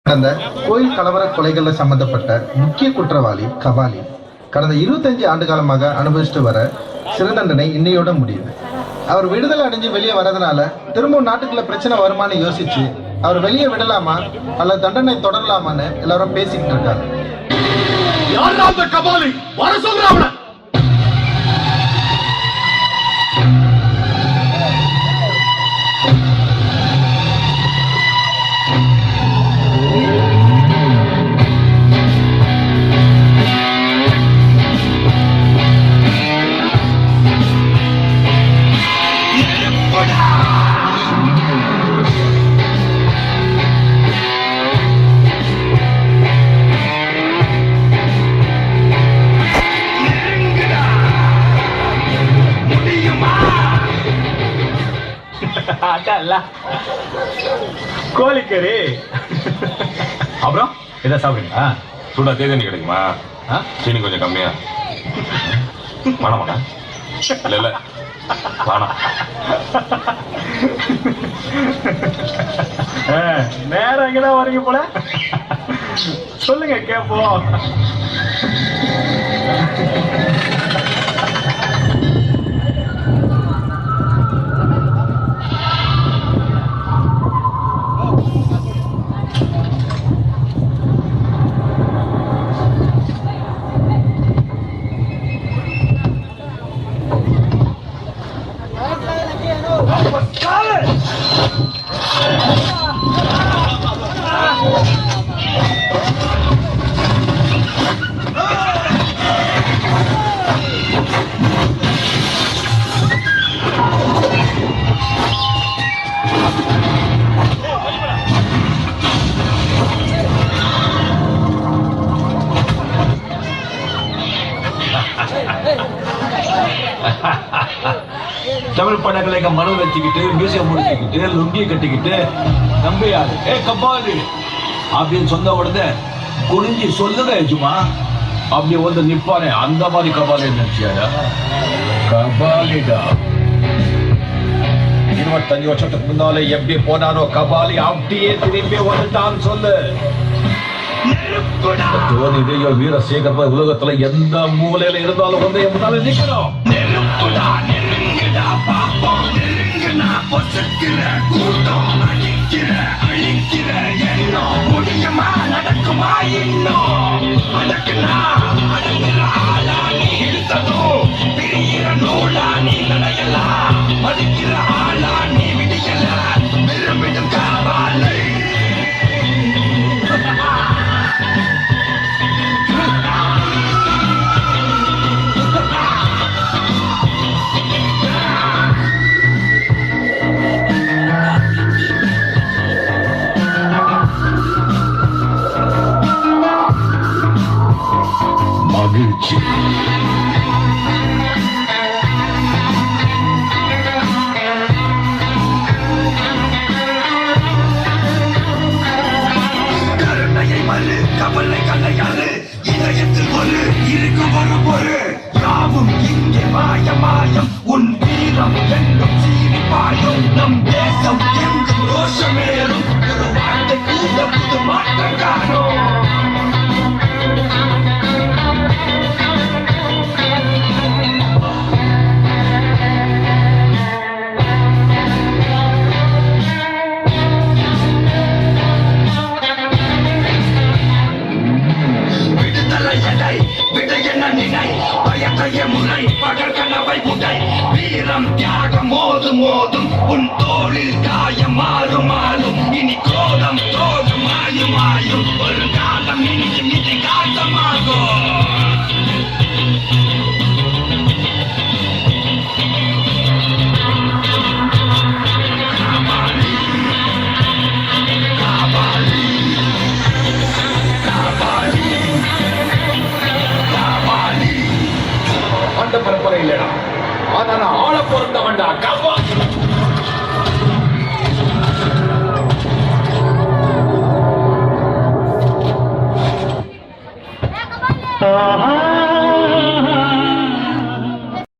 கடந்த கோயில் கலவர கொலைகள்ல சம்பந்தப்பட்ட முக்கிய குற்றவாளி கபாலி கடந்த 25 ஆண்டு காலமாக அனுபவிச்சுட்டு வர சிறை தண்டனை இன்னையோட முடியுது. அவர் விடுதலை அடைஞ்சு வெளியே வரதுனால திரும்பவும் நாட்டுக்குள்ள பிரச்சனை வருமானு யோசிச்சு அவர் வெளியே விடலாமா அல்ல தண்டனை தொடரலாமான்னு எல்லாரும் பேசிக்கிட்டு இருக்காங்க. கபாலி வர சொல்றாங்க. கோழிக்கறி அப்புறம் எதை சாப்பிடுங்க? சூடா தேதி கிடைக்குமா? சீனி கொஞ்சம் கம்மியா வேணாமாண்ணா? இல்ல இல்ல வேணாம். நேரம் எங்கதான் வரீங்க போல, சொல்லுங்க கேப்போம். தமிழ் படங்களை மனம் வச்சுக்கிட்டு மியூசியம் முடிச்சுக்கிட்டு லுங்கி கட்டிக்கிட்டு நம்பியாரு கபாலி அப்படின்னு சொன்ன உடனே குனிஞ்சி சொல்லுங்க எஜுமா அப்படி வந்து நிப்பானே அந்த மாதிரி கபாலி நினைச்சியாரா? கபாலிடா 25 வருஷத்துக்கு முன்னாலே எப்படி போனாரோ கபாலி அப்படியே திரும்பி வந்துட்டான்னு சொல்லு. இதையோ வீரசேகர் உலகத்துல எந்த மூலையில இருந்தாலும் வந்து என்னால நிக்கணும். நடக்குமா இன்னும் நூலா நீ நடையலாம் மதிக்கிற ஆளா நீ விடியல விரும்பிடும் காவாலை. மகிழ்ச்சி கருணையை மறு கவலை கல்லையாறு இதயத்தில் ஒரு இருக்கும் ஒரு பொரு யாவும் இங்கே மாயம் உன் வீரம் என்றும் சீறி பாயும் நம் தேசம் எங்கு ரோஷமேறும் ஒரு வார்த்தை கூட புது மாற்றம் காணும். வீரம் தியாகம் மோதும் மோதும் உன் தோளில் காயம் மாறும் மாறும் இனி கோலம் தோடும் மாயும் மாயும் ஒரு காலம் இனியும் இது காலமாகும். பரம்பரை இல்லடா, ஆனா ஆள பொருந்தவன்டா கபாலி.